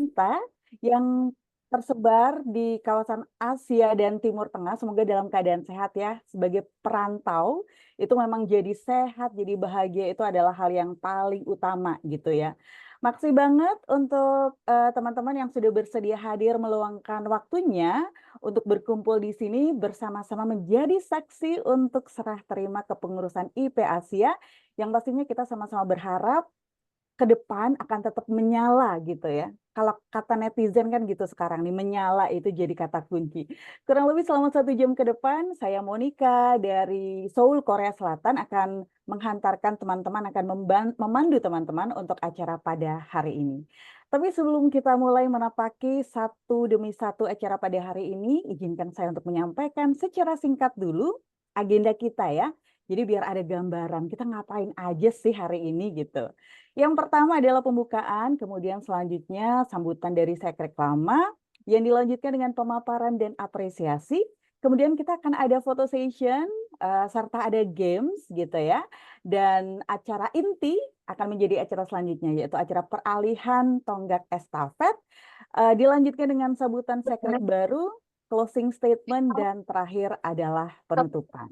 kita yang tersebar di kawasan Asia dan Timur Tengah, semoga dalam keadaan sehat ya. Sebagai perantau, itu memang jadi sehat, jadi bahagia itu adalah hal yang paling utama gitu ya. Makasih banget untuk teman-teman yang sudah bersedia hadir meluangkan waktunya untuk berkumpul di sini bersama-sama menjadi saksi untuk serah terima kepengurusan IP Asia yang pastinya kita sama-sama berharap ke depan akan tetap menyala gitu ya. Kalau kata netizen kan gitu sekarang nih, menyala itu jadi kata kunci. Kurang lebih selama 1 jam ke depan, saya Monica dari Seoul, Korea Selatan akan menghantarkan teman-teman, akan memandu teman-teman untuk acara pada hari ini. Tapi sebelum kita mulai menapaki satu demi satu acara pada hari ini, izinkan saya untuk menyampaikan secara singkat dulu agenda kita ya. Jadi biar ada gambaran kita ngapain aja sih hari ini gitu. Yang pertama adalah pembukaan, kemudian selanjutnya sambutan dari Sekret Lama, yang dilanjutkan dengan pemaparan dan apresiasi. Kemudian kita akan ada photo session, serta ada games gitu ya. Dan acara inti akan menjadi acara selanjutnya, yaitu acara peralihan tonggak estafet. Dilanjutkan dengan sambutan Sekret baru, closing statement, dan terakhir adalah penutupan.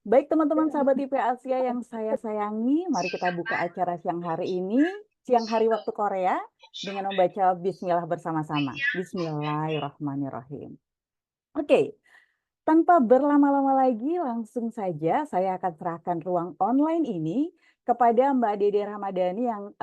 Baik teman-teman sahabat IP Asia yang saya sayangi, mari kita buka acara siang hari ini, siang hari waktu Korea, dengan membaca Bismillah bersama-sama. Bismillahirrahmanirrahim. Oke, tanpa berlama-lama lagi, langsung saja saya akan serahkan ruang online ini kepada Mbak Dede Ramadhani yang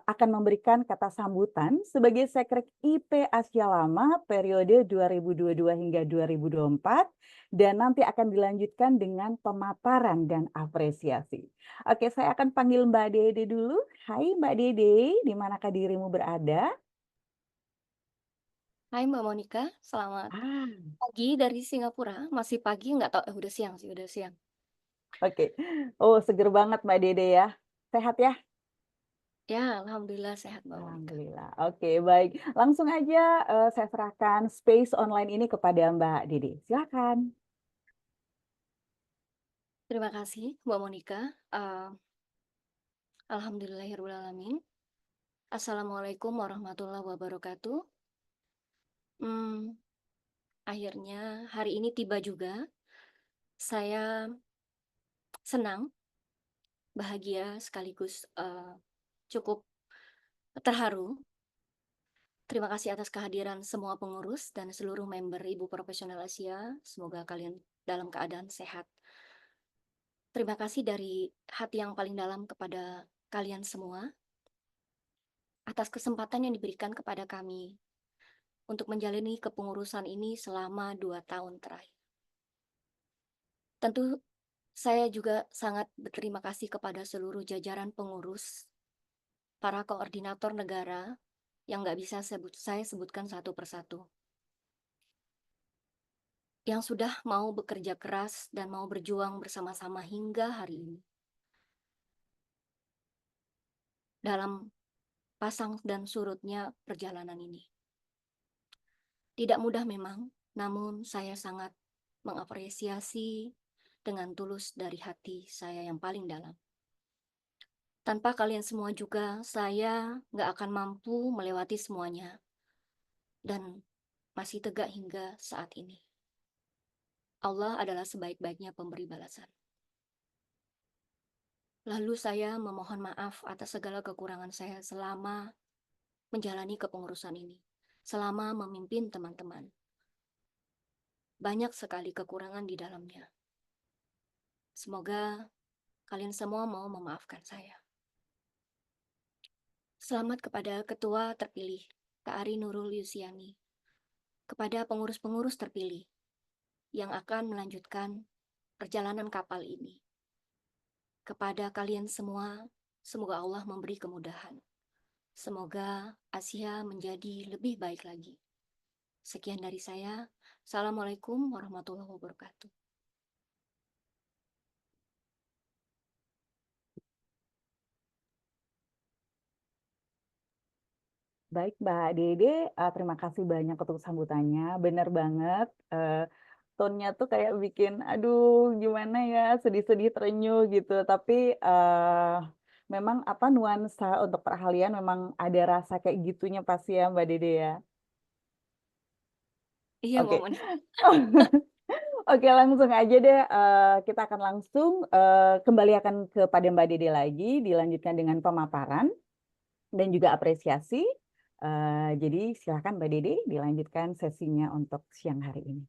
akan memberikan kata sambutan sebagai Sekret IP Asia Lama periode 2022 hingga 2024 dan nanti akan dilanjutkan dengan pemaparan dan apresiasi. Oke, saya akan panggil Mbak Dede dulu. Hai Mbak Dede, di manakah dirimu berada? Hai Mbak Monica, selamat Ah, pagi dari Singapura. Masih pagi nggak tahu, udah siang sih, udah siang. oke. Oh, seger banget Mbak Dede ya. Sehat ya? Ya, alhamdulillah sehat Mbak Monica. Alhamdulillah. Oke, baik. Langsung aja saya serahkan space online ini kepada Mbak Dede. Silakan. Terima kasih Mbak Monica. Eh, Alhamdulillahirrahmanirrahim. Assalamualaikum warahmatullahi wabarakatuh. Hmm, Akhirnya hari ini tiba juga. Saya senang, bahagia sekaligus cukup terharu. Terima kasih atas kehadiran semua pengurus dan seluruh member Ibu Profesional Asia. Semoga kalian dalam keadaan sehat. Terima kasih dari hati yang paling dalam kepada kalian semua atas kesempatan yang diberikan kepada kami untuk menjalani kepengurusan ini selama 2 tahun terakhir. Tentu saya juga sangat berterima kasih kepada seluruh jajaran pengurus, para koordinator negara yang nggak bisa saya sebutkan satu persatu, yang sudah mau bekerja keras dan mau berjuang bersama-sama hingga hari ini dalam pasang dan surutnya perjalanan ini. Tidak mudah memang, namun saya sangat mengapresiasi dengan tulus dari hati saya yang paling dalam. Tanpa kalian semua juga, saya nggak akan mampu melewati semuanya dan masih tegak hingga saat ini. Allah adalah sebaik-baiknya pemberi balasan. Lalu saya memohon maaf atas segala kekurangan saya selama menjalani kepengurusan ini, selama memimpin teman-teman. Banyak sekali kekurangan di dalamnya. Semoga kalian semua mau memaafkan saya. Selamat kepada Ketua terpilih, Kak Ari Nurul Yusiani, kepada pengurus-pengurus terpilih yang akan melanjutkan perjalanan kapal ini. Kepada kalian semua, semoga Allah memberi kemudahan. Semoga Asia menjadi lebih baik lagi. Sekian dari saya. Assalamualaikum warahmatullahi wabarakatuh. Baik Mbak Dede, terima kasih banyak untuk sambutannya. Benar banget, tone-nya tuh kayak bikin, aduh gimana ya, sedih-sedih terenyuh gitu. Tapi memang apa, nuansa untuk perahalian memang ada rasa kayak gitunya pasti ya, Mbak Dede ya? Iya, Mbak Oke. Moni. Oke, langsung aja deh, kita akan langsung, kembali akan kepada Mbak Dede lagi, dilanjutkan dengan pemaparan dan juga apresiasi. Jadi silakan Mbak Dede dilanjutkan sesinya untuk siang hari ini.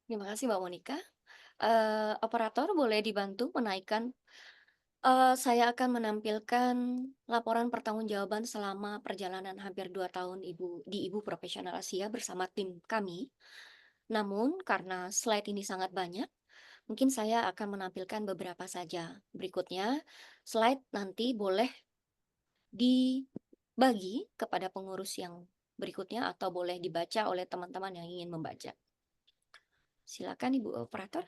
Terima kasih, Mbak Monika. Operator boleh dibantu menaikkan. Saya akan menampilkan laporan pertanggungjawaban selama perjalanan hampir 2 tahun Ibu Profesional Asia bersama tim kami. Namun karena slide ini sangat banyak, mungkin saya akan menampilkan beberapa saja. Berikutnya, slide nanti boleh dibagi kepada pengurus yang berikutnya atau boleh dibaca oleh teman-teman yang ingin membaca. Silakan Ibu Operator.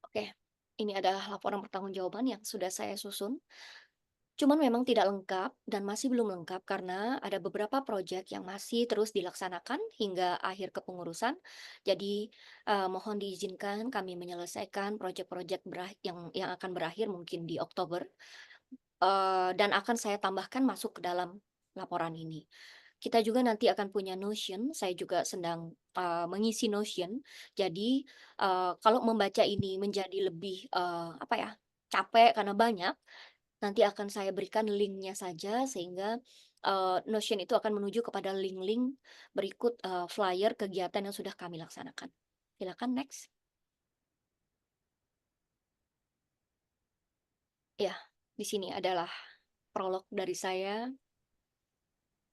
Oke, ini adalah laporan pertanggungjawaban yang sudah saya susun. Cuman memang tidak lengkap dan masih belum lengkap karena ada beberapa proyek yang masih terus dilaksanakan hingga akhir kepengurusan. Jadi, mohon diizinkan kami menyelesaikan proyek-proyek yang akan berakhir mungkin di Oktober, dan akan saya tambahkan masuk ke dalam laporan ini. Kita juga nanti akan punya Notion, saya juga sedang, mengisi Notion. Jadi, kalau membaca ini menjadi lebih, apa ya, capek karena banyak, nanti akan saya berikan linknya saja sehingga, Notion itu akan menuju kepada link-link berikut, flyer kegiatan yang sudah kami laksanakan. Silakan next. Ya, di sini adalah prolog dari saya.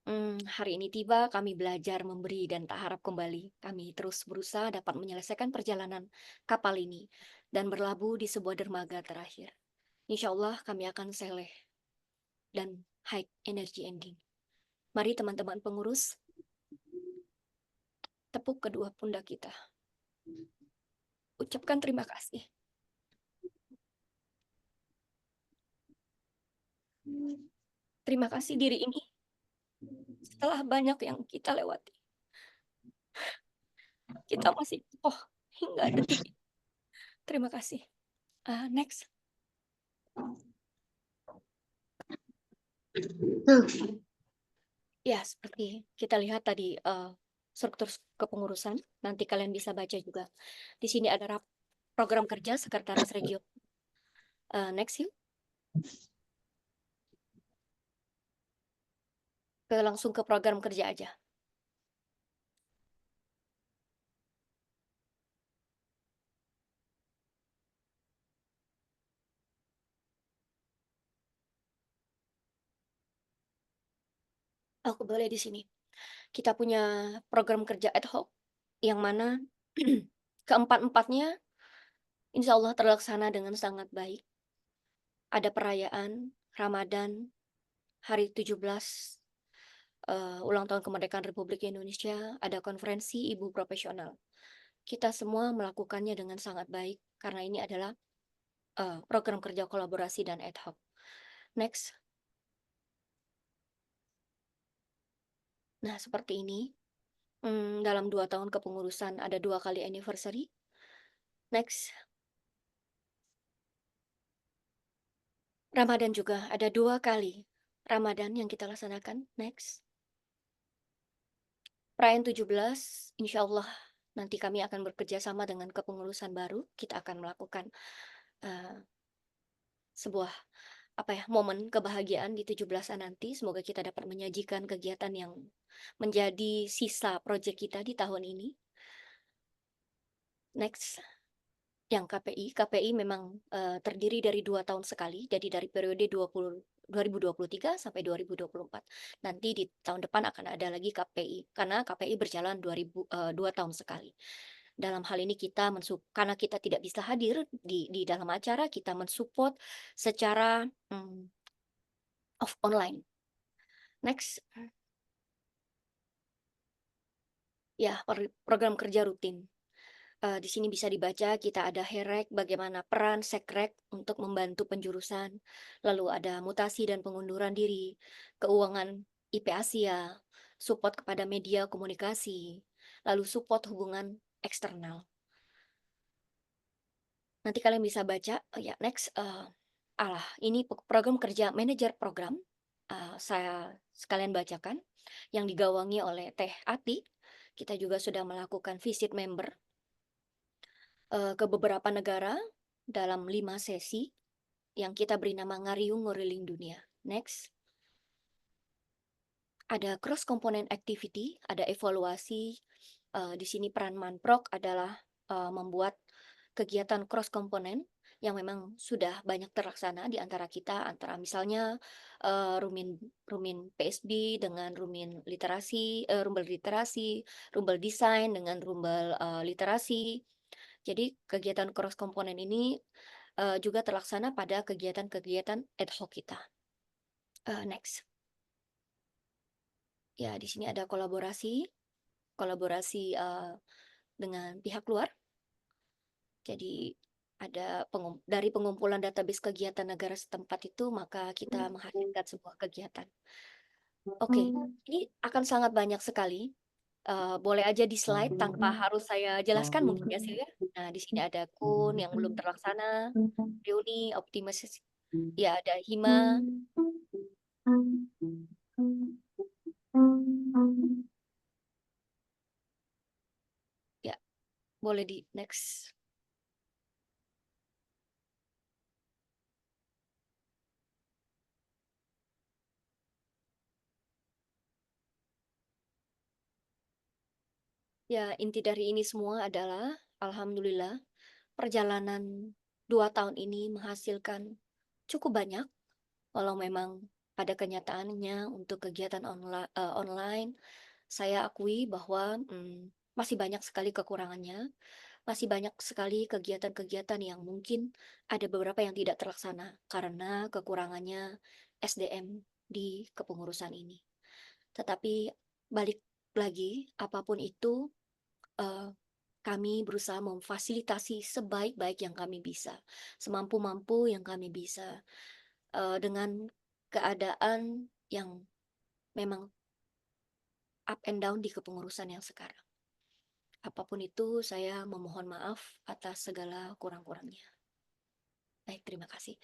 Hari ini tiba, kami belajar memberi dan tak harap kembali. Kami terus berusaha dapat menyelesaikan perjalanan kapal ini dan berlabuh di sebuah dermaga terakhir. Insya Allah kami akan seleh dan high energy ending. Mari teman-teman pengurus, tepuk kedua pundak kita. Ucapkan terima kasih. Terima kasih diri ini setelah banyak yang kita lewati. Kita masih kokoh hingga detik ini. Terima kasih. Next. Ya, seperti kita lihat tadi, struktur kepengurusan, nanti kalian bisa baca juga. Di sini ada program kerja Sekretaris Regio. Next yuk. Langsung ke program kerja aja. Aku boleh di sini. Kita punya program kerja ad hoc, yang mana keempat-empatnya insya Allah terlaksana dengan sangat baik. Ada perayaan Ramadan, hari 17 ulang tahun kemerdekaan Republik Indonesia, ada konferensi Ibu Profesional. Kita semua melakukannya dengan sangat baik karena ini adalah program kerja kolaborasi dan ad hoc. Next. Nah, seperti ini. Dalam 2 tahun kepengurusan ada 2 kali anniversary. Next. Ramadan juga ada 2 kali Ramadan yang kita laksanakan. Next. Perayaan 17, insya Allah nanti kami akan bekerja sama dengan kepengurusan baru. Kita akan melakukan sebuah momen kebahagiaan di 17-an nanti. Semoga kita dapat menyajikan kegiatan yang menjadi sisa proyek kita di tahun ini. Next. Yang KPI memang terdiri dari 2 tahun sekali, jadi dari periode 2023 sampai 2024. Nanti di tahun depan akan ada lagi KPI, karena KPI berjalan 2 tahun sekali. Dalam hal ini karena kita tidak bisa hadir di dalam acara, kita mensupport secara online. Next. Ya, program kerja rutin. Di sini bisa dibaca kita ada HEREK, bagaimana peran Sekrek untuk membantu penjurusan, lalu ada mutasi dan pengunduran diri, keuangan IP Asia, support kepada media komunikasi, lalu support hubungan eksternal. Nanti kalian bisa baca, ya next, ini program kerja manajer program, saya sekalian bacakan, yang digawangi oleh Teh Ati. Kita juga sudah melakukan visit member, ke beberapa negara dalam 5 sesi yang kita beri nama Ngariung Ngoriling Dunia. Next. Ada cross component activity, ada evaluasi. Di sini peran Manprok adalah membuat kegiatan cross komponen yang memang sudah banyak terlaksana di antara kita, antara misalnya Rumin Rumin PSB dengan Rumin literasi, Rumbel literasi, Rumbel desain dengan Rumbel literasi. Jadi kegiatan cross komponen ini juga terlaksana pada kegiatan-kegiatan ad hoc kita. Next. Ya, di sini ada kolaborasi, dengan pihak luar. Jadi ada dari pengumpulan database kegiatan negara setempat itu, maka kita menghasilkan sebuah kegiatan. Oke, ini akan sangat banyak sekali. Boleh aja di slide tanpa harus saya jelaskan mungkin ya, Silvia. Nah, di sini ada Kun yang belum terlaksana, Reuni, Optimis, ya ada Hima. Ya, boleh di next. Ya, inti dari ini semua adalah alhamdulillah perjalanan 2 tahun ini menghasilkan cukup banyak, walau memang pada kenyataannya untuk kegiatan online, saya akui bahwa masih banyak sekali kekurangannya, masih banyak sekali kegiatan-kegiatan yang mungkin ada beberapa yang tidak terlaksana karena kekurangannya SDM di kepengurusan ini. Tetapi balik lagi, apapun itu, eh, kami berusaha memfasilitasi sebaik-baik yang kami bisa, semampu-mampu yang kami bisa, dengan keadaan yang memang up and down di kepengurusan yang sekarang. Apapun itu, saya memohon maaf atas segala kurang-kurangnya. Baik, terima kasih.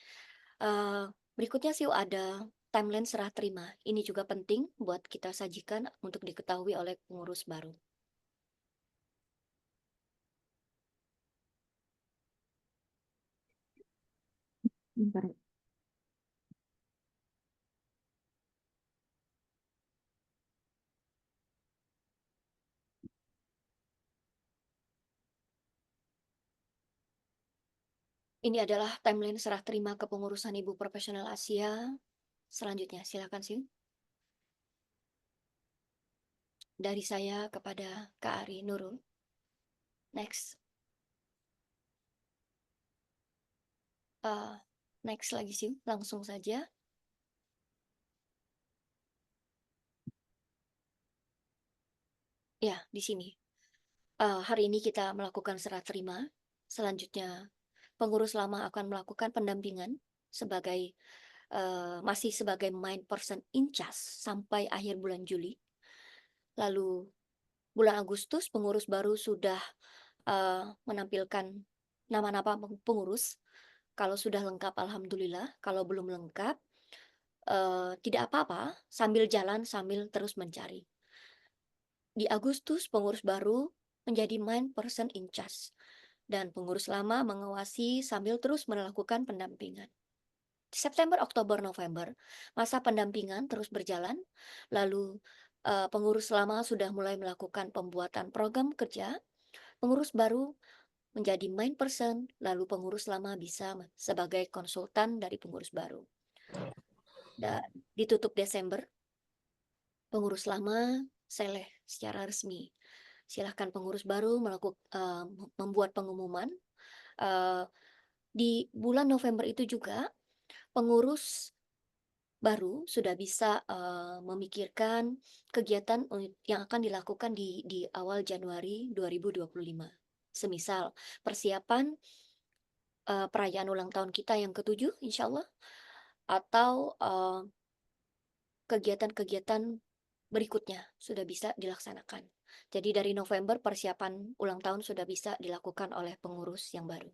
Berikutnya sih ada timeline serah terima. Ini juga penting buat kita sajikan untuk diketahui oleh pengurus baru. Bentar. Ini adalah timeline serah terima kepengurusan Ibu Profesional Asia. Selanjutnya, silakan sih. Dari saya kepada Kak Ari Nurul. Next. Next lagi sih, langsung saja. Ya, di sini. Hari ini kita melakukan serah terima. Selanjutnya, pengurus lama akan melakukan pendampingan sebagai masih sebagai main person in charge sampai akhir bulan Juli. Lalu bulan Agustus pengurus baru sudah menampilkan nama-nama pengurus. Kalau sudah lengkap, alhamdulillah. Kalau belum lengkap, tidak apa-apa. Sambil jalan, sambil terus mencari. Di Agustus, pengurus baru menjadi main person in charge. Dan pengurus lama mengawasi sambil terus melakukan pendampingan. September, Oktober, November, masa pendampingan terus berjalan. Lalu pengurus lama sudah mulai melakukan pembuatan program kerja. Pengurus baru menjadi main person, lalu pengurus lama bisa sebagai konsultan dari pengurus baru. Dan ditutup Desember, pengurus lama seleh secara resmi. Silahkan pengurus baru membuat pengumuman. Di bulan November itu juga, pengurus baru sudah bisa memikirkan kegiatan yang akan dilakukan di awal Januari 2025. Semisal persiapan perayaan ulang tahun kita yang ke-7, insya Allah, atau kegiatan-kegiatan berikutnya sudah bisa dilaksanakan. Jadi dari November persiapan ulang tahun sudah bisa dilakukan oleh pengurus yang baru.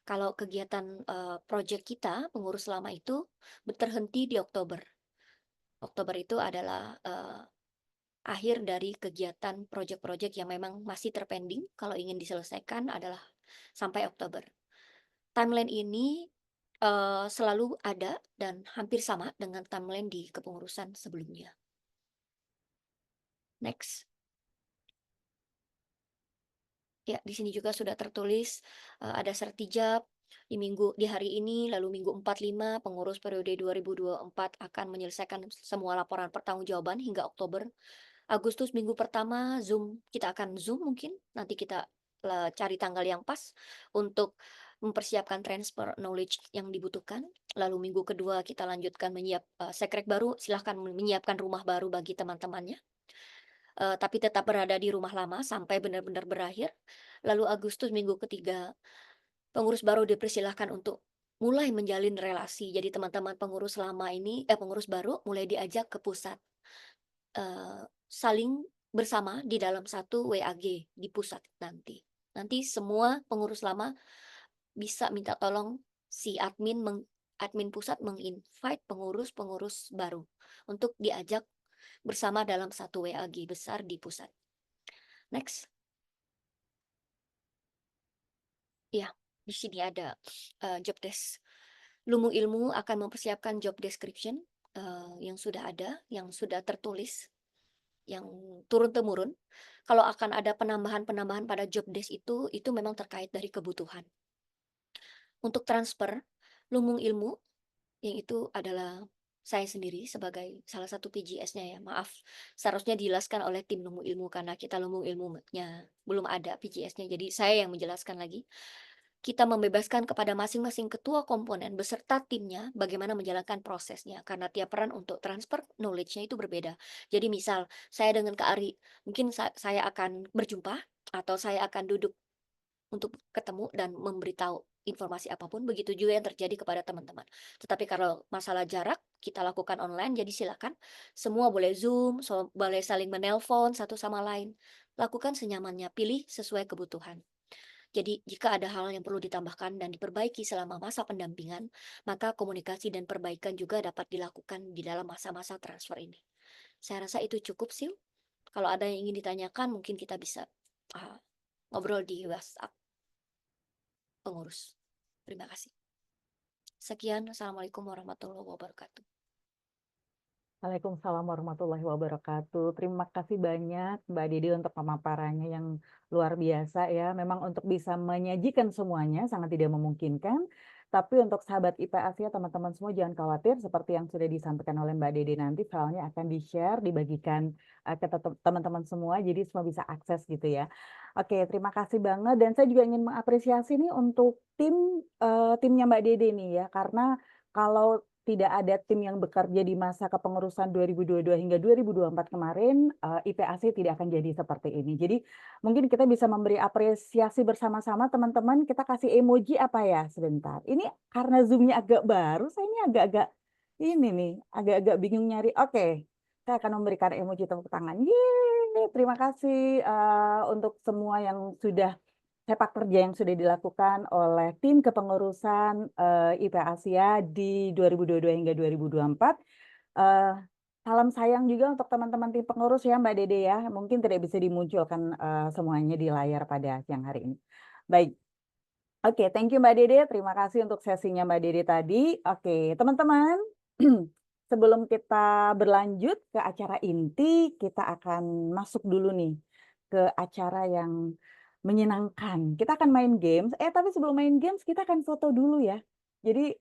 Kalau kegiatan proyek kita, pengurus lama itu terhenti di Oktober. Oktober itu adalah akhir dari kegiatan proyek-proyek yang memang masih terpending kalau ingin diselesaikan adalah sampai Oktober. Timeline ini selalu ada dan hampir sama dengan timeline di kepengurusan sebelumnya. Next. Ya, di sini juga sudah tertulis ada sertijab di hari ini, lalu minggu 4-5 pengurus periode 2024 akan menyelesaikan semua laporan pertanggungjawaban hingga Oktober. Agustus minggu pertama kita akan Zoom mungkin, nanti kita cari tanggal yang pas untuk mempersiapkan transfer knowledge yang dibutuhkan. Lalu minggu kedua kita lanjutkan sekrek baru, silahkan menyiapkan rumah baru bagi teman-temannya. Tapi tetap berada di rumah lama sampai benar-benar berakhir. Lalu Agustus minggu ketiga, pengurus baru dipersilahkan untuk mulai menjalin relasi. Jadi teman-teman pengurus baru mulai diajak ke pusat. Saling bersama di dalam satu WAG di pusat nanti. Nanti semua pengurus lama bisa minta tolong si admin pusat menginvite pengurus-pengurus baru untuk diajak bersama dalam satu WAG besar di pusat. Next. Ya, di sini ada job desk. Lumbung Ilmu akan mempersiapkan job description yang sudah ada, yang sudah tertulis, yang turun-temurun. Kalau akan ada penambahan-penambahan pada job desk itu memang terkait dari kebutuhan. Untuk transfer, Lumbung Ilmu, yang itu adalah saya sendiri sebagai salah satu PGS-nya ya. Maaf, seharusnya dijelaskan oleh tim Lumbung Ilmu karena kita Lumbung Ilmunya belum ada PGS-nya. Jadi saya yang menjelaskan lagi. Kita membebaskan kepada masing-masing ketua komponen beserta timnya bagaimana menjalankan prosesnya karena tiap peran untuk transfer knowledge-nya itu berbeda. Jadi misal saya dengan Kak Ari, mungkin saya akan berjumpa atau saya akan duduk untuk ketemu dan memberitahu informasi apapun, begitu juga yang terjadi kepada teman-teman. Tetapi kalau masalah jarak, kita lakukan online, jadi silakan. Semua boleh Zoom, boleh saling menelpon satu sama lain. Lakukan senyamannya, pilih sesuai kebutuhan. Jadi, jika ada hal yang perlu ditambahkan dan diperbaiki selama masa pendampingan, maka komunikasi dan perbaikan juga dapat dilakukan di dalam masa-masa transfer ini. Saya rasa itu cukup sih. Kalau ada yang ingin ditanyakan, mungkin kita bisa ngobrol di WhatsApp pengurus. Terima kasih. Sekian, Assalamualaikum warahmatullahi wabarakatuh. Waalaikumsalam warahmatullahi wabarakatuh. Terima kasih banyak Mbak Didi untuk pemaparannya yang luar biasa ya. Memang untuk bisa menyajikan semuanya sangat tidak memungkinkan. Tapi untuk sahabat IPA Asia, teman-teman semua jangan khawatir. Seperti yang sudah disampaikan oleh Mbak Didi nanti, filenya akan di-share, dibagikan ke teman-teman semua. Jadi semua bisa akses gitu ya. Oke, terima kasih banget. Dan saya juga ingin mengapresiasi nih untuk timnya Mbak Didi nih ya. Karena kalau tidak ada tim yang bekerja di masa kepengurusan 2022 hingga 2024 kemarin, IPAC tidak akan jadi seperti ini. Jadi mungkin kita bisa memberi apresiasi bersama-sama teman-teman, kita kasih emoji apa ya? Sebentar. Ini karena Zoom-nya agak baru, saya ini agak-agak ini nih, agak-agak bingung nyari. Oke, saya akan memberikan emoji tepuk tangan. Yeay, terima kasih untuk semua yang sudah sepak kerja yang sudah dilakukan oleh tim kepengurusan IPA Asia di 2022 hingga 2024. Eh, Salam sayang juga untuk teman-teman tim pengurus ya Mbak Dede ya. Mungkin tidak bisa dimunculkan semuanya di layar pada siang hari ini. Baik. Oke, thank you Mbak Dede. Terima kasih untuk sesinya Mbak Dede tadi. Oke, teman-teman. Sebelum kita berlanjut ke acara inti, kita akan masuk dulu nih ke acara yang menyenangkan. Kita akan main games. Tapi sebelum main games, kita akan foto dulu ya. Jadi,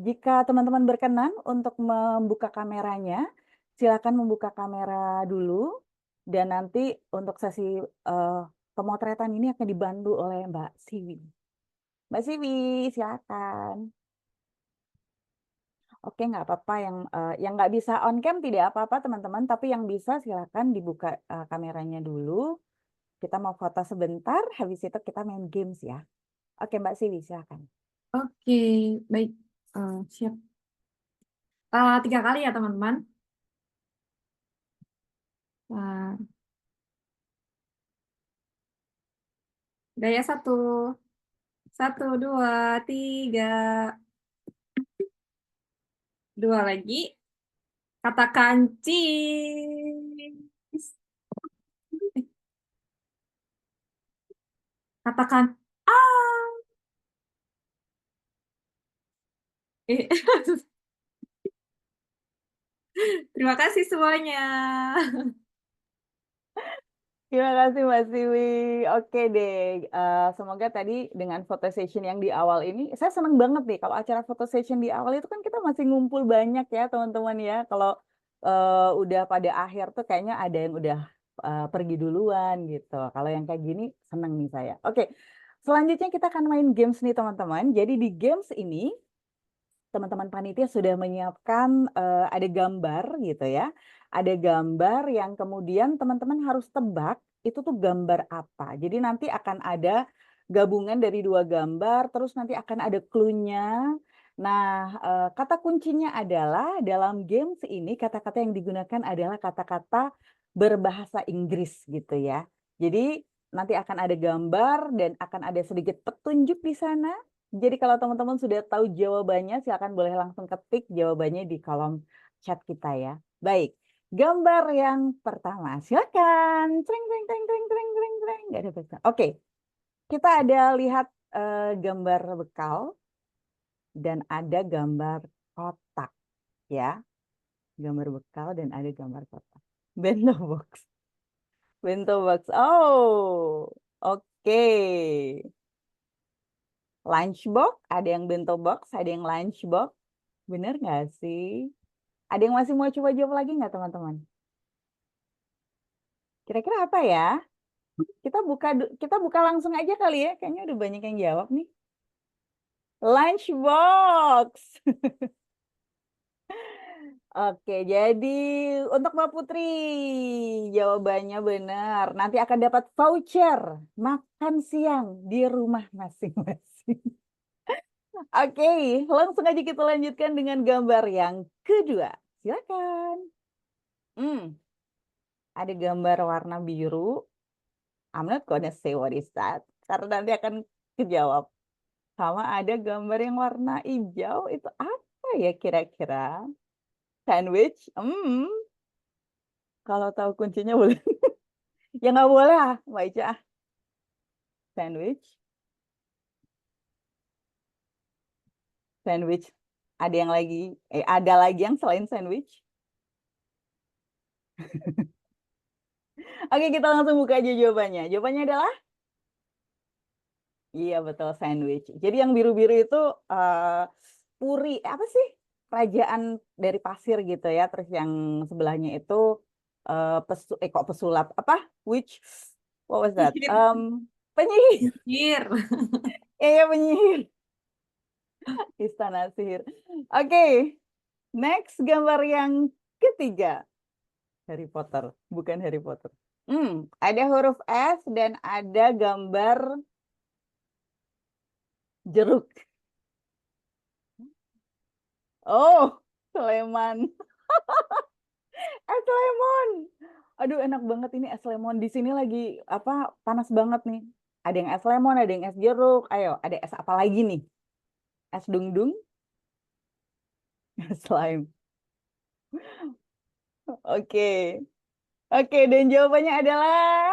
jika teman-teman berkenan untuk membuka kameranya, silakan membuka kamera dulu. Dan nanti untuk sesi pemotretan ini akan dibantu oleh Mbak Siwi. Mbak Siwi, silakan. Oke, nggak apa-apa yang nggak bisa on cam tidak apa-apa teman-teman, tapi yang bisa silakan dibuka kameranya dulu. Kita mau foto sebentar, habis itu kita main games ya. Oke, Mbak Siwi silakan. Oke, baik. Siap. 3 kali ya, teman-teman. Nah, gaya satu. Satu, dua, tiga. Dua lagi. Katakan cheese. Katakan ah. Eh, Terima kasih semuanya. Terima kasih Mbak Siwi. Oke deh, semoga tadi dengan foto session yang di awal ini, saya seneng banget nih kalau acara foto session di awal itu kan kita masih ngumpul banyak ya teman-teman ya. Kalau udah pada akhir tuh kayaknya ada yang udah pergi duluan gitu. Kalau yang kayak gini seneng nih saya. Oke, selanjutnya kita akan main games nih teman-teman. Jadi di games ini teman-teman panitia sudah menyiapkan ada gambar gitu ya. Ada gambar yang kemudian teman-teman harus tebak itu tuh gambar apa. Jadi nanti akan ada gabungan dari dua gambar, terus nanti akan ada clue-nya. Nah, kata kuncinya adalah dalam games ini kata-kata yang digunakan adalah kata-kata berbahasa Inggris gitu ya. Jadi nanti akan ada gambar dan akan ada sedikit petunjuk di sana. Jadi kalau teman-teman sudah tahu jawabannya, silakan boleh langsung ketik jawabannya di kolom chat kita ya. Baik, gambar yang pertama, silakan. Treng, treng, treng, treng, treng, treng, treng. Nggak ada bahasa. Oke, kita ada lihat gambar bekal dan ada gambar kotak ya. Gambar bekal dan ada gambar kotak. Bento box. Bento box. Oh, oke. Lunchbox, ada yang bento box, ada yang lunchbox. Bener nggak sih? Ada yang masih mau coba jawab lagi nggak teman-teman? Kira-kira apa ya? Kita buka langsung aja kali ya. Kayaknya udah banyak yang jawab nih. Lunchbox. Oke, jadi untuk Mbak Putri jawabannya benar. Nanti akan dapat voucher makan siang di rumah masing-masing. Oke, langsung aja kita lanjutkan dengan gambar yang kedua. Silakan. Hmm, ada gambar warna biru. I'm not gonna say what is that. Karena nanti akan kejawab. Sama ada gambar yang warna hijau. Itu apa ya kira-kira? Sandwich? Kalau tahu kuncinya boleh. Ya nggak boleh ah, Mbak Ica. Sandwich? Sandwich. Ada yang lagi, ada lagi yang selain sandwich? Oke, kita langsung buka aja jawabannya. Jawabannya adalah iya betul sandwich. Jadi yang biru-biru itu puri apa sih? Kerajaan dari pasir gitu ya. Terus yang sebelahnya itu kok pesulap apa? Which what was that? Sihir. Penyihir. Sihir. Iya penyihir. Istana sihir. Oke, next gambar yang ketiga. Harry Potter, bukan Harry Potter. Ada huruf S dan ada gambar jeruk. Oh, Sleman. Es lemon. Aduh, enak banget ini es lemon. Di sini lagi apa panas banget nih. Ada yang es lemon, ada yang es jeruk. Ayo, ada es apa lagi nih? Es dung-dung, es lime. Oke. Oke, dan jawabannya adalah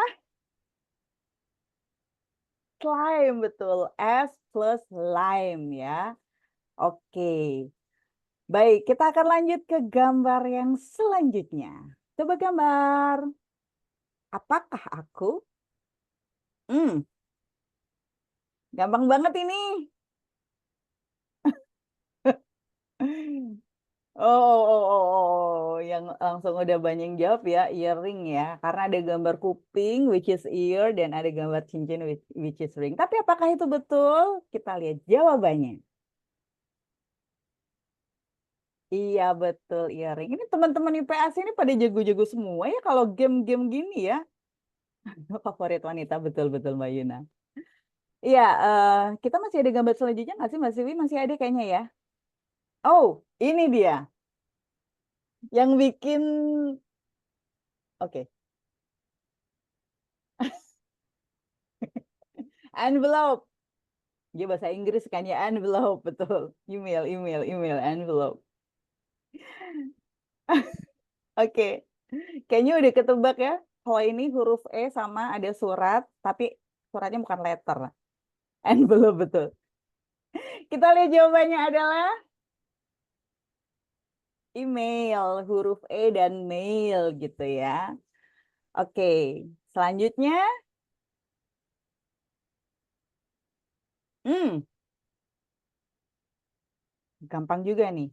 slime, betul. Es plus lime ya. Oke. Baik, kita akan lanjut ke gambar yang selanjutnya. Coba gambar. Apakah aku? Hmm, gampang banget ini. Oh, yang langsung udah banyak yang jawab ya, earring ya. Karena ada gambar kuping, which is ear, dan ada gambar cincin, which is ring. Tapi apakah itu betul? Kita lihat jawabannya. Iya, betul, earring. Ini teman-teman IPAS ini pada jago-jago semua ya kalau game-game gini ya. Favorit wanita, betul-betul Mbak Yuna. Iya, kita masih ada gambar selanjutnya nggak sih Mbak Siwi? Masih ada kayaknya ya. Oh, ini dia. Yang bikin, oke. Envelope. Dia bahasa Inggris kan ya, envelope, betul. Email, envelope. Oke, kayaknya udah ketebak ya. Kalau ini huruf E sama ada surat, tapi suratnya bukan letter. Envelope, betul. Kita lihat jawabannya adalah email, huruf E dan mail gitu ya. Oke, selanjutnya. Hmm, gampang juga nih.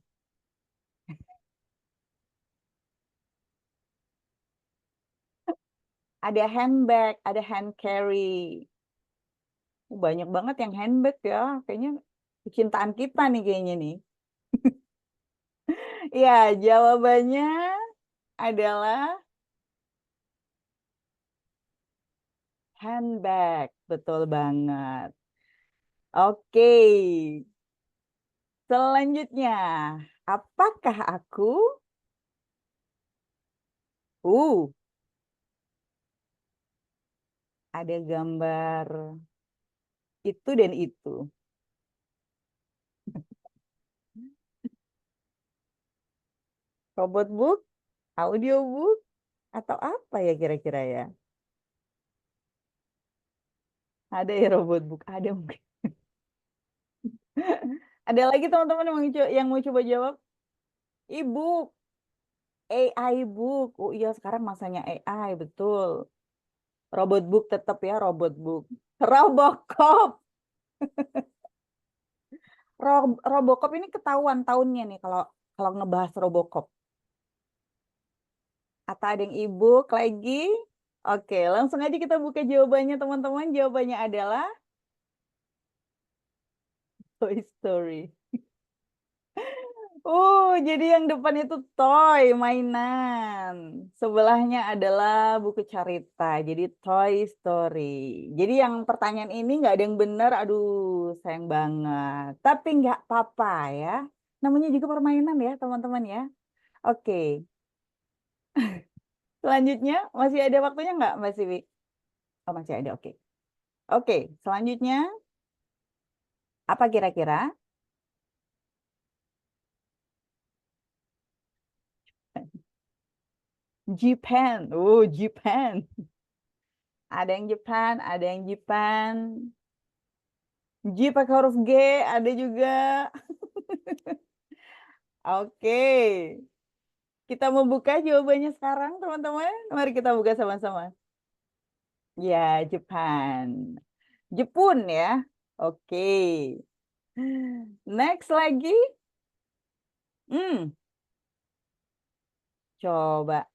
Ada handbag, ada hand carry. Banyak banget yang handbag ya. Kayaknya kecintaan kita nih kayaknya nih. Ya, jawabannya adalah handbag. Betul banget. Oke. Selanjutnya, apakah aku uh ada gambar itu dan itu. Robot book, audio book, atau apa ya kira-kira ya? Ada ya robot book, ada mungkin. Ada lagi teman-teman yang mau coba jawab? E-book, AI book. Oh iya, sekarang masanya AI, betul. Robot book tetap ya, robot book. Robocop. Robocop ini ketahuan tahunnya nih kalau kalau ngebahas Robocop. Atau ada yang e-book lagi? Oke, langsung aja kita buka jawabannya teman-teman. Jawabannya adalah Toy Story. Jadi yang depan itu toy, mainan. Sebelahnya adalah buku cerita. Jadi Toy Story. Jadi yang pertanyaan ini nggak ada yang benar. Aduh, sayang banget. Tapi nggak apa-apa ya. Namanya juga permainan ya, teman-teman ya. Oke, selanjutnya masih ada waktunya nggak, Mbak Siwi? Oh, masih ada, oke. Oke, selanjutnya apa kira-kira? Japan. Japan. Ada yang Japan, ada yang Japan. J pakai huruf G, ada juga. Oke. Kita membuka jawabannya sekarang, teman-teman. Mari kita buka sama-sama. Ya, Japan. Jepun ya. Oke. Next lagi. Hmm, coba.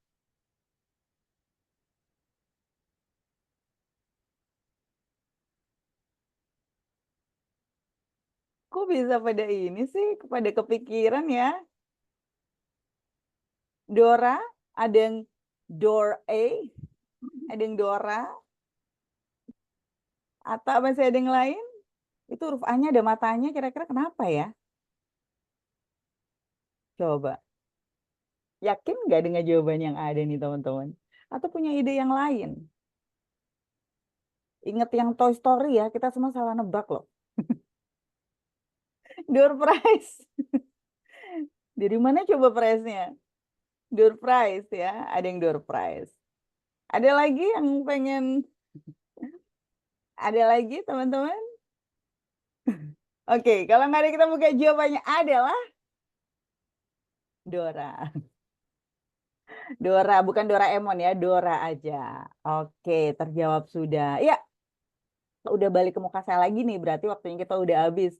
Kok bisa pada ini sih? Pada kepikiran ya. Dora, ada yang Dora, ada yang Dora, atau masih ada yang lain? Itu huruf A-nya ada matanya, kira-kira kenapa ya? Coba. Yakin nggak dengan jawaban yang ada nih teman-teman? Atau punya ide yang lain? Ingat yang Toy Story ya, kita semua salah nebak loh. Door prize. Dari mana coba prize-nya? Door prize ya, ada yang door prize. Ada lagi yang pengen, ada lagi teman-teman? Oke, kalau nggak ada kita buka jawabannya adalah Dora. Dora, bukan Doraemon ya, Dora aja. Oke, terjawab sudah. Ya, udah balik ke muka saya lagi nih, berarti waktunya kita udah habis.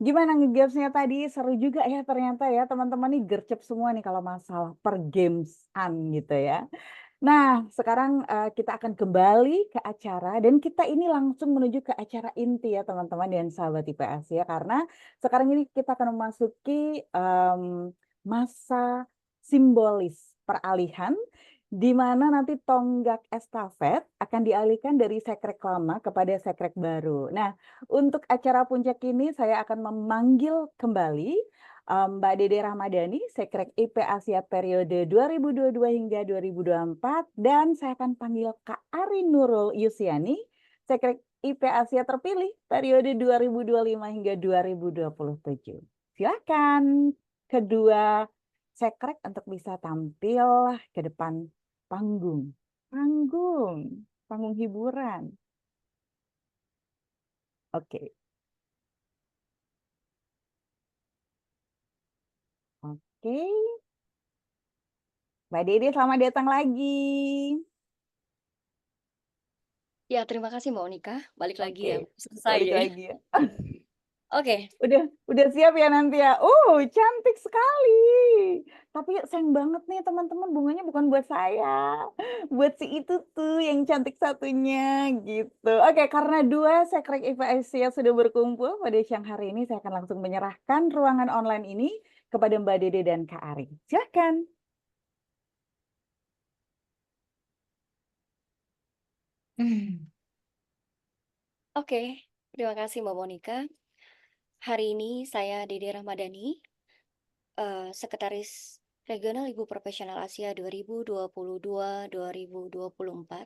Gimana ngegapsnya tadi? Seru juga ya ternyata ya, teman-teman nih gercep semua nih kalau masalah per gamesan gitu ya. Nah, sekarang kita akan kembali ke acara dan kita ini langsung menuju ke acara inti ya teman-teman dan sahabat IPS ya. Karena sekarang ini kita akan memasuki masa simbolis peralihan di mana nanti tonggak estafet akan dialihkan dari sekrek lama kepada sekrek baru. Nah, untuk acara puncak ini saya akan memanggil kembali Mbak Dede Ramadhani, Sekrek IP Asia periode 2022 hingga 2024, dan saya akan panggil Kak Ari Nurul Yusiani, Sekrek IP Asia terpilih periode 2025 hingga 2027. Silakan kedua sekrek untuk bisa tampil ke depan panggung. Panggung hiburan. Oke. Oke. Mbak Dede, selamat datang lagi. Ya, terima kasih Mbak Monica. Balik lagi ya. Oke, Selesai balik ya. lagi ya. Oke, Udah siap ya nanti ya. Cantik sekali. Tapi sayang banget nih teman-teman, bunganya bukan buat saya. Buat si itu tuh yang cantik satunya gitu. Oke, karena dua sekrek IPA Asia sudah berkumpul pada siang hari ini, saya akan langsung menyerahkan ruangan online ini kepada Mbak Dede dan Kak Ari. Silakan. oke. Terima kasih Mbak Monica. Hari ini saya Dede Rahmadani, Sekretaris Regional Ibu Profesional Asia 2022-2024,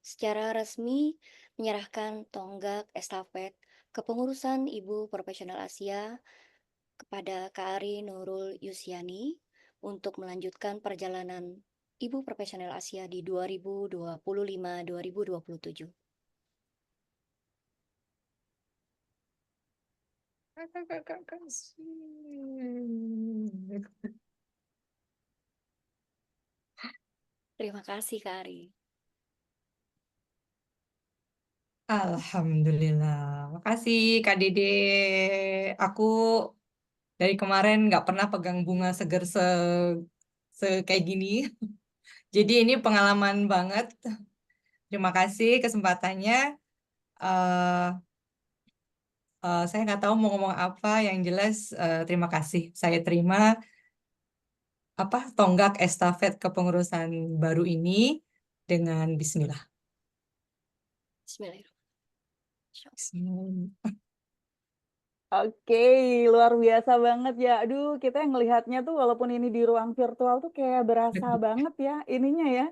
secara resmi menyerahkan tonggak estafet kepengurusan Ibu Profesional Asia kepada Kak Ari Nurul Yusiani untuk melanjutkan perjalanan Ibu Profesional Asia di 2025-2027. Terima kasih Kak Ari. Alhamdulillah. Makasih Kak Dede. Aku dari kemarin nggak pernah pegang bunga seger kayak gini. Jadi ini pengalaman banget. Terima kasih kesempatannya. Eh saya nggak tahu mau ngomong apa. Yang jelas terima kasih. Saya terima tonggak estafet kepengurusan baru ini dengan Bismillah. Bismillahirrahmanirrahim. Bismillah. Oke, luar biasa banget ya. Aduh, kita yang ngelihatnya tuh walaupun ini di ruang virtual tuh kayak berasa banget ya ininya ya.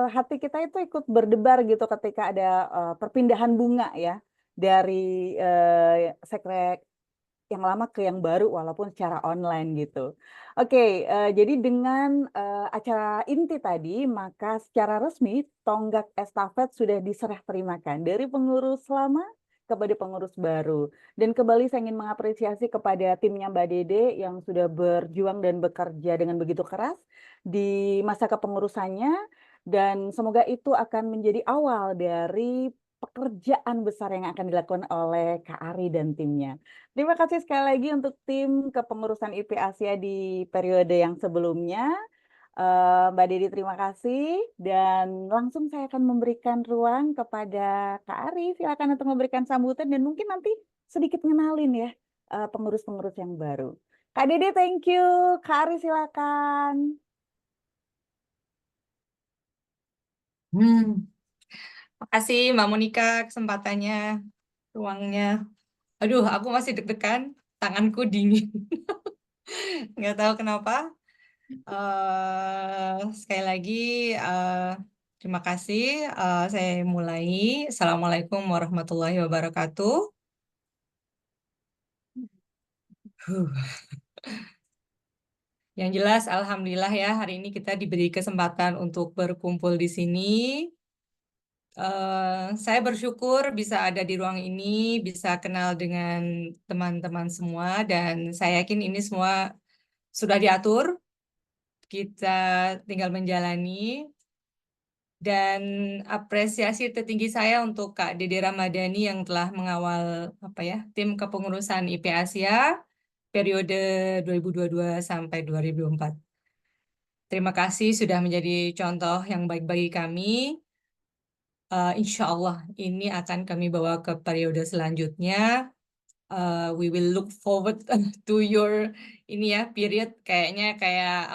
Hati kita itu ikut berdebar gitu ketika ada perpindahan bunga ya dari sekrek yang lama ke yang baru walaupun secara online gitu. Oke, jadi dengan acara inti tadi, maka secara resmi tonggak estafet sudah diserah terimakan dari pengurus lama kepada pengurus baru. Dan kembali saya ingin mengapresiasi kepada timnya Mbak Dede yang sudah berjuang dan bekerja dengan begitu keras di masa kepengurusannya, dan semoga itu akan menjadi awal dari pekerjaan besar yang akan dilakukan oleh Kak Ari dan timnya. Terima kasih sekali lagi untuk tim kepengurusan IP Asia di periode yang sebelumnya. Mbak Didi terima kasih, dan langsung saya akan memberikan ruang kepada Kak Ari. Silakan untuk memberikan sambutan dan mungkin nanti sedikit ngenalin ya pengurus-pengurus yang baru. Kak Didi thank you, Kak Ari silakan. Makasih Mbak Monica kesempatannya, ruangnya. Aduh, aku masih deg-degan, tanganku dingin. Nggak tahu kenapa. Sekali lagi, terima kasih. Saya mulai. Assalamualaikum warahmatullahi wabarakatuh. Yang jelas, alhamdulillah ya, hari ini kita diberi kesempatan untuk berkumpul di sini. Saya bersyukur bisa ada di ruang ini, bisa kenal dengan teman-teman semua, dan saya yakin ini semua sudah diatur. Kita tinggal menjalani. Dan apresiasi tertinggi saya untuk Kak Dede Ramadhani yang telah mengawal tim kepengurusan IP Asia periode 2022 sampai 2024. Terima kasih sudah menjadi contoh yang baik bagi kami. Insya Allah ini akan kami bawa ke periode selanjutnya. We will look forward to your period, kayaknya kayak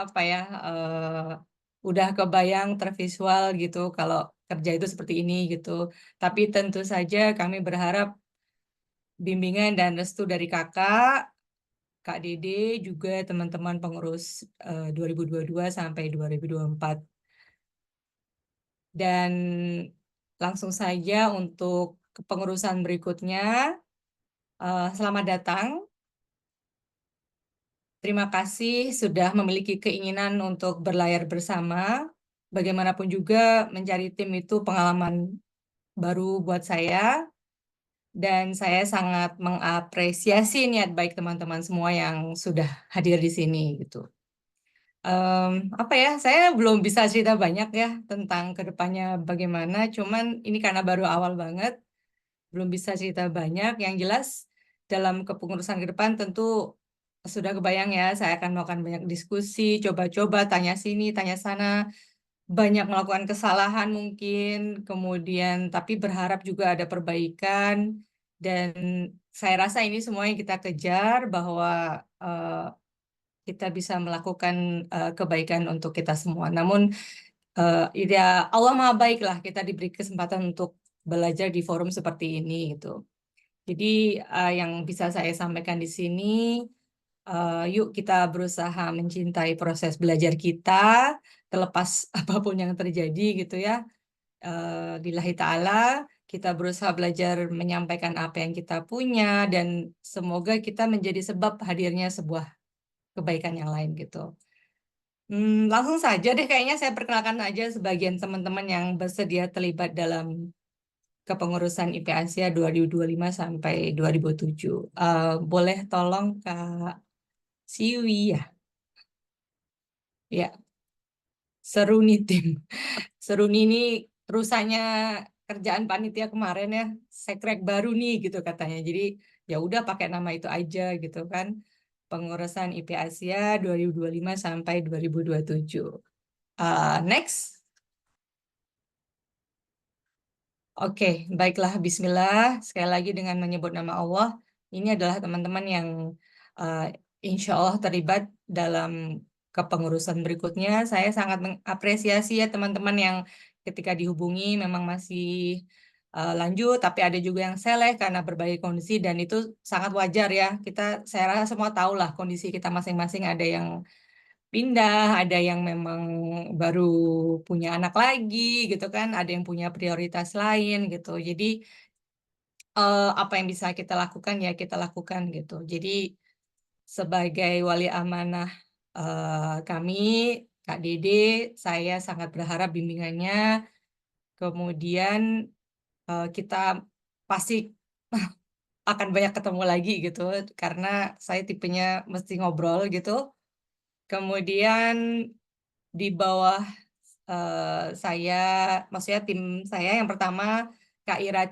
udah kebayang tervisual gitu kalau kerja itu seperti ini gitu. Tapi tentu saja kami berharap bimbingan dan restu dari Kak Dede, juga teman-teman pengurus 2022 sampai 2024. Dan langsung saja untuk kepengurusan berikutnya. Selamat datang. Terima kasih sudah memiliki keinginan untuk berlayar bersama. Bagaimanapun juga mencari tim itu pengalaman baru buat saya. Dan saya sangat mengapresiasi niat baik teman-teman semua yang sudah hadir di sini gitu. Apa ya, saya belum bisa cerita banyak ya tentang kedepannya bagaimana. Cuman ini karena baru awal banget, belum bisa cerita banyak. Yang jelas dalam kepengurusan ke depan tentu sudah kebayang ya, saya akan melakukan banyak diskusi, coba-coba, tanya sini, tanya sana, banyak melakukan kesalahan mungkin, kemudian tapi berharap juga ada perbaikan, dan saya rasa ini semua yang kita kejar bahwa kita bisa melakukan kebaikan untuk kita semua. Namun ya Allah Maha Baik lah, kita diberi kesempatan untuk belajar di forum seperti ini gitu. Jadi yang bisa saya sampaikan di sini, yuk kita berusaha mencintai proses belajar kita, terlepas apapun yang terjadi gitu ya. Lillahi ta'ala, kita berusaha belajar menyampaikan apa yang kita punya, dan semoga kita menjadi sebab hadirnya sebuah kebaikan yang lain gitu. Langsung saja deh, kayaknya saya perkenalkan aja sebagian teman-teman yang bersedia terlibat dalam kepengurusan IP Asia 2025 sampai 2007. Boleh tolong Kak Siwi ya? Ya, seru nih tim. Seru nih, ini terusannya kerjaan panitia kemarin ya. Sekrek baru nih gitu katanya. Jadi ya udah pakai nama itu aja gitu kan. Pengurusan IP Asia 2025 sampai 2027. Next. Oke, baiklah, bismillah. Sekali lagi dengan menyebut nama Allah, ini adalah teman-teman yang insya Allah terlibat dalam kepengurusan berikutnya. Saya sangat mengapresiasi ya teman-teman yang ketika dihubungi memang masih lanjut, tapi ada juga yang seleh karena berbagai kondisi, dan itu sangat wajar ya. Saya rasa semua tahu lah kondisi kita masing-masing, ada yang pindah, ada yang memang baru punya anak lagi gitu kan, ada yang punya prioritas lain gitu. Jadi apa yang bisa kita lakukan ya kita lakukan gitu. Jadi sebagai wali amanah kami, Kak Dede, saya sangat berharap bimbingannya. Kemudian kita pasti akan banyak ketemu lagi gitu, karena saya tipenya mesti ngobrol gitu. Kemudian di bawah saya, maksudnya tim saya yang pertama Kak Ira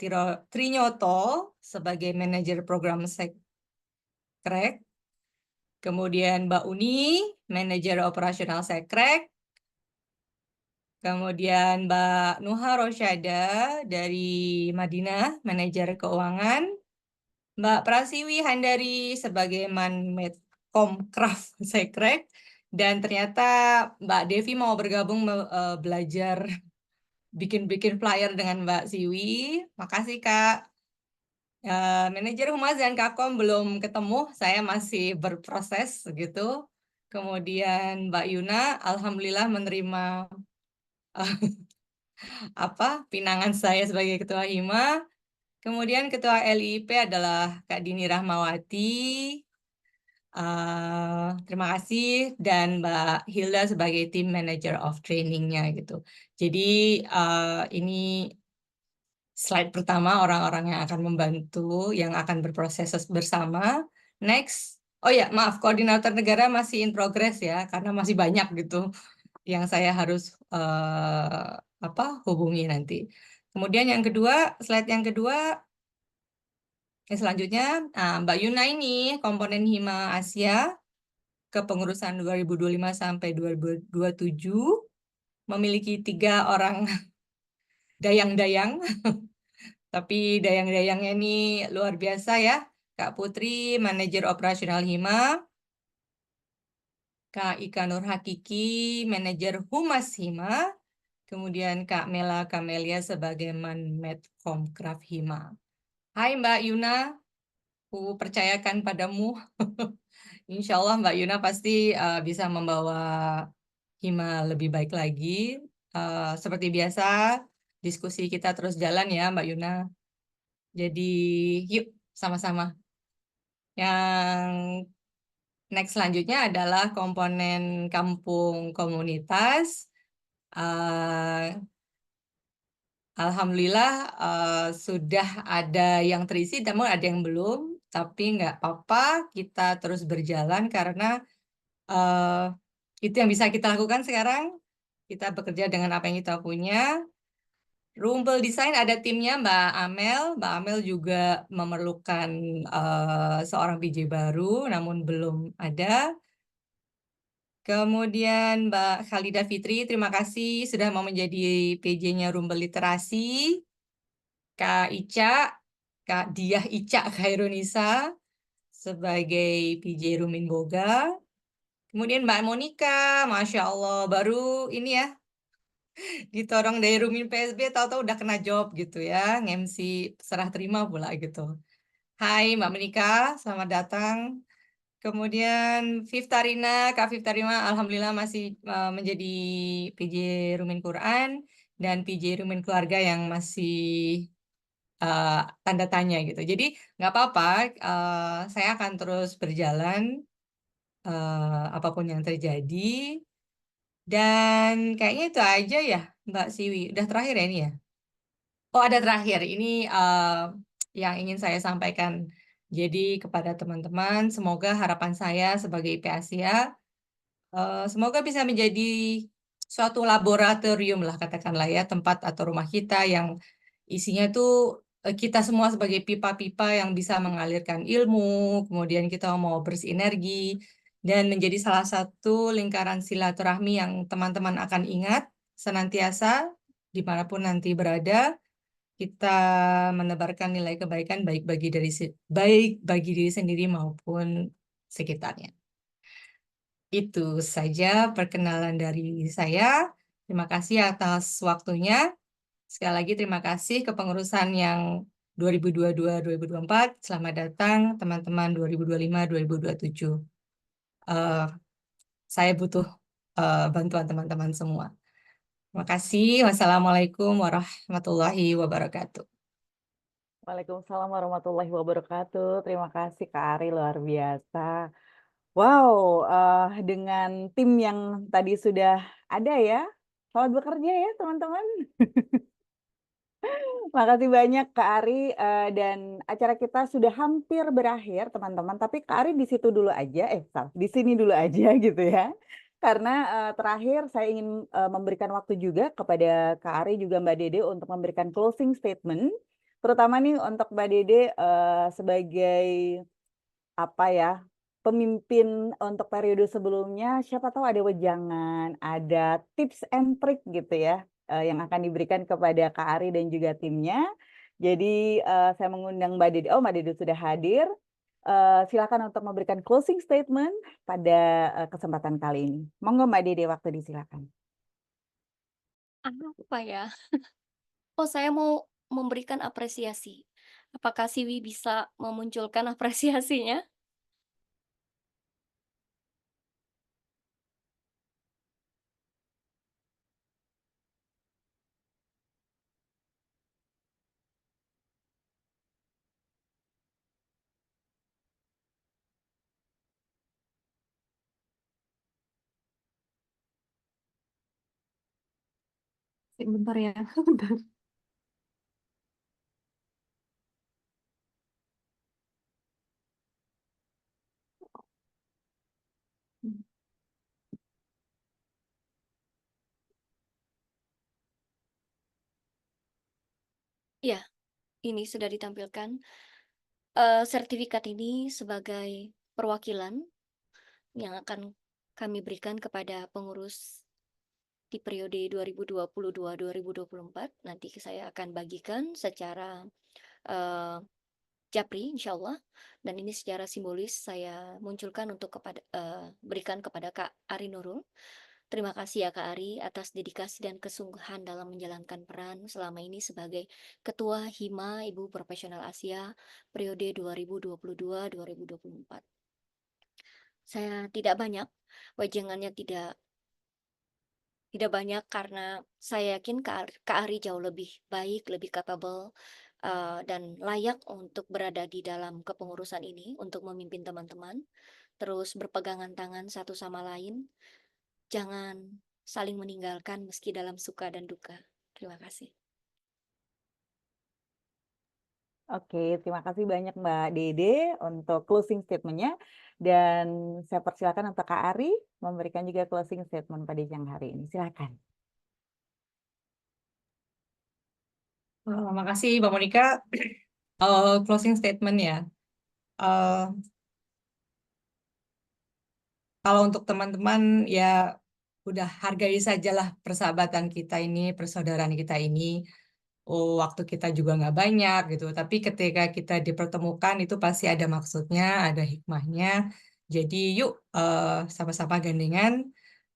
Trinyoto sebagai manajer program Sekrek, kemudian Mbak Uni, manajer operasional Sekrek, kemudian Mbak Nuha Rosyada dari Madinah, manajer keuangan, Mbak Prasiwi Handari sebagai Manmedcomcraft Sekrek, dan ternyata Mbak Devi mau bergabung belajar bikin flyer dengan Mbak Siwi. Makasih Kak. Manajer Humas dan Kakom belum ketemu, saya masih berproses gitu. Kemudian Mbak Yuna, alhamdulillah menerima pinangan saya sebagai Ketua Hima. Kemudian Ketua LIP adalah Kak Dini Rahmawati. Terima kasih, dan Mbak Hilda sebagai Team Manager of Trainingnya gitu. Jadi ini slide pertama orang-orang yang akan membantu, yang akan berproses bersama. Next. Oh ya, maaf, koordinator negara masih in progress ya, karena masih banyak gitu yang saya harus hubungi nanti. Kemudian yang kedua, slide yang kedua, selanjutnya, Mbak Yuna ini komponen Hima Asia kepengurusan 2025 sampai 2027, memiliki 3 orang dayang-dayang. Tapi dayang-dayangnya ini luar biasa ya. Kak Putri, manajer operasional Hima. Kak Ika Nur Hakiki, manajer Humas Hima. Kemudian Kak Mela Kamelia sebagai Manmedcomcraft Hima. Hai Mbak Yuna, aku percayakan padamu. Insya Allah Mbak Yuna pasti bisa membawa Hima lebih baik lagi. Seperti biasa, diskusi kita terus jalan ya Mbak Yuna. Jadi yuk sama-sama. Yang next selanjutnya adalah komponen kampung komunitas. Alhamdulillah sudah ada yang terisi, namun ada yang belum. Tapi nggak apa-apa, kita terus berjalan karena eh, itu yang bisa kita lakukan sekarang. Kita bekerja dengan apa yang kita punya. Rumpel Design ada timnya Mbak Amel. Mbak Amel juga memerlukan seorang PJ baru, namun belum ada. Kemudian Mbak Khalida Fitri, terima kasih sudah mau menjadi PJ-nya Rumpel Literasi. Kak Ica, Kak Diah Ica Khairunisa sebagai PJ Rumin Boga. Kemudian Mbak Monica, Masya Allah, baru ini ya, ditorong dari Rumin PSB, tahu-tahu udah kena job gitu ya, nge-MC serah terima pula gitu. Hai Mbak Monica, selamat datang. Kemudian Fiftarina, Kak Fiftarina, Alhamdulillah masih menjadi PJ Rumin Quran dan PJ Rumin Keluarga yang masih tanda tanya gitu. Jadi nggak apa-apa, saya akan terus berjalan apapun yang terjadi. Dan kayaknya itu aja ya, Mbak Siwi. Udah terakhir ya ini ya? Oh, ada terakhir. Ini yang ingin saya sampaikan. Jadi kepada teman-teman, semoga harapan saya sebagai IP Asia, semoga bisa menjadi suatu laboratorium lah katakanlah ya, tempat atau rumah kita yang isinya tuh kita semua sebagai pipa-pipa yang bisa mengalirkan ilmu, kemudian kita mau bersinergi dan menjadi salah satu lingkaran silaturahmi yang teman-teman akan ingat senantiasa dimanapun nanti berada, kita menebarkan nilai kebaikan baik bagi diri sendiri maupun sekitarnya. Itu saja perkenalan dari saya. Terima kasih atas waktunya. Sekali lagi terima kasih kepengurusan yang 2022-2024. Selamat datang teman-teman 2025-2027. Eh, saya butuh bantuan teman-teman semua. Terima kasih. Wassalamualaikum warahmatullahi wabarakatuh. Waalaikumsalam warahmatullahi wabarakatuh. Terima kasih Kak Ari, luar biasa. Wow, dengan tim yang tadi sudah ada ya. Selamat bekerja ya teman-teman. Makasih banyak Kak Ari, dan acara kita sudah hampir berakhir teman-teman. Tapi Kak Ari di situ dulu aja, salah, di sini dulu aja gitu ya. Karena terakhir saya ingin memberikan waktu juga kepada Kak Ari juga Mbak Dede untuk memberikan closing statement. Terutama nih untuk Mbak Dede sebagai apa ya, pemimpin untuk periode sebelumnya, siapa tahu ada wejangan, ada tips and trick gitu ya, yang akan diberikan kepada Kak Ari dan juga timnya. Jadi saya mengundang Mbak Dede. Oh, Mbak Dede sudah hadir. Silakan untuk memberikan closing statement pada kesempatan kali ini. Monggo Mbak Dede, waktu disilakan. Apa ya? Oh, saya mau memberikan apresiasi. Apakah Siwi bisa memunculkan apresiasinya? Bentar ya. Ya, ini sudah ditampilkan. Sertifikat ini sebagai perwakilan yang akan kami berikan kepada pengurus di periode 2022-2024. Nanti saya akan bagikan secara japri, insya Allah. Dan ini secara simbolis saya munculkan untuk berikan kepada Kak Ari Nurul. Terima kasih ya Kak Ari atas dedikasi dan kesungguhan dalam menjalankan peran selama ini sebagai Ketua Hima Ibu Profesional Asia periode 2022-2024. Saya tidak banyak, wejangannya tidak tidak banyak karena saya yakin Kak Ari jauh lebih baik, lebih capable, dan layak untuk berada di dalam kepengurusan ini untuk memimpin teman-teman. Terus berpegangan tangan satu sama lain, jangan saling meninggalkan meski dalam suka dan duka. Terima kasih. Oke, terima kasih banyak Mbak Dede untuk closing statement-nya. Dan saya persilakan untuk Kak Ari memberikan juga closing statement pada siang hari ini. Silakan. Makasih Mbak Monica. Closing statement ya. Eh, Kalau untuk teman-teman ya udah hargai sajalah persahabatan kita ini, persaudaraan kita ini. Oh, waktu kita juga nggak banyak gitu. Tapi ketika kita dipertemukan itu pasti ada maksudnya, ada hikmahnya. Jadi yuk sama-sama gandengan.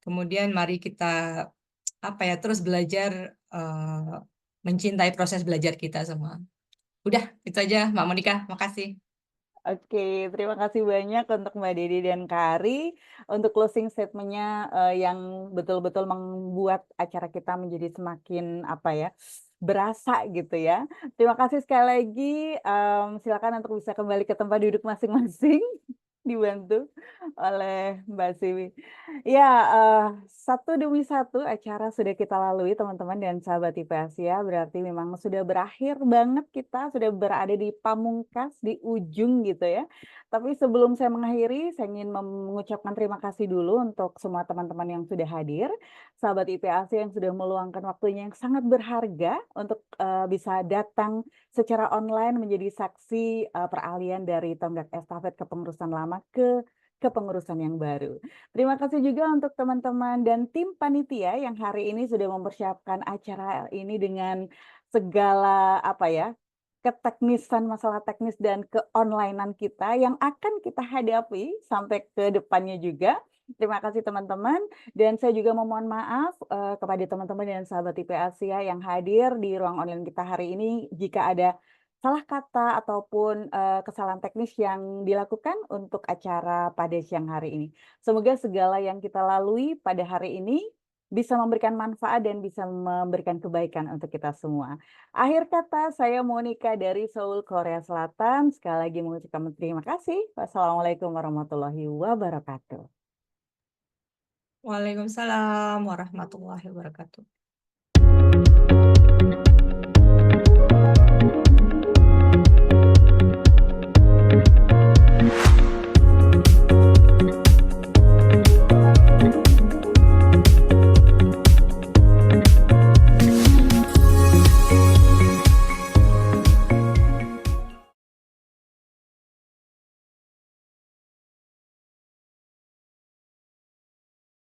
Kemudian mari kita apa ya terus belajar mencintai proses belajar kita semua. Udah, itu aja Mbak Monica. Makasih. Oke, terima kasih banyak untuk Mbak Dede dan Kak Ari untuk closing statement-nya yang betul-betul membuat acara kita menjadi semakin apa ya berasa gitu ya. Terima kasih sekali lagi. Silakan untuk bisa kembali ke tempat duduk masing-masing dibantu oleh Mbak Siwi. Ya, satu demi satu acara sudah kita lalui teman-teman dan sahabat IP Asia. Berarti memang sudah berakhir banget kita, sudah berada di pamungkas, di ujung gitu ya. Tapi sebelum saya mengakhiri, saya ingin mengucapkan terima kasih dulu untuk semua teman-teman yang sudah hadir. Sahabat IP Asia yang sudah meluangkan waktunya yang sangat berharga untuk bisa datang secara online menjadi saksi peralihan dari tonggak estafet kepengurusan lama ke kepengurusan yang baru. Terima kasih juga untuk teman-teman dan tim panitia yang hari ini sudah mempersiapkan acara ini dengan segala apa ya keteknisan masalah teknis dan keonlinean kita yang akan kita hadapi sampai ke depannya juga. Terima kasih teman-teman dan saya juga memohon maaf kepada teman-teman dan sahabat IP Asia yang hadir di ruang online kita hari ini jika ada salah kata ataupun kesalahan teknis yang dilakukan untuk acara pada siang hari ini. Semoga segala yang kita lalui pada hari ini bisa memberikan manfaat dan bisa memberikan kebaikan untuk kita semua. Akhir kata, saya Monica dari Seoul, Korea Selatan. Sekali lagi mengucapkan terima kasih. Wassalamualaikum warahmatullahi wabarakatuh. Waalaikumsalam warahmatullahi wabarakatuh.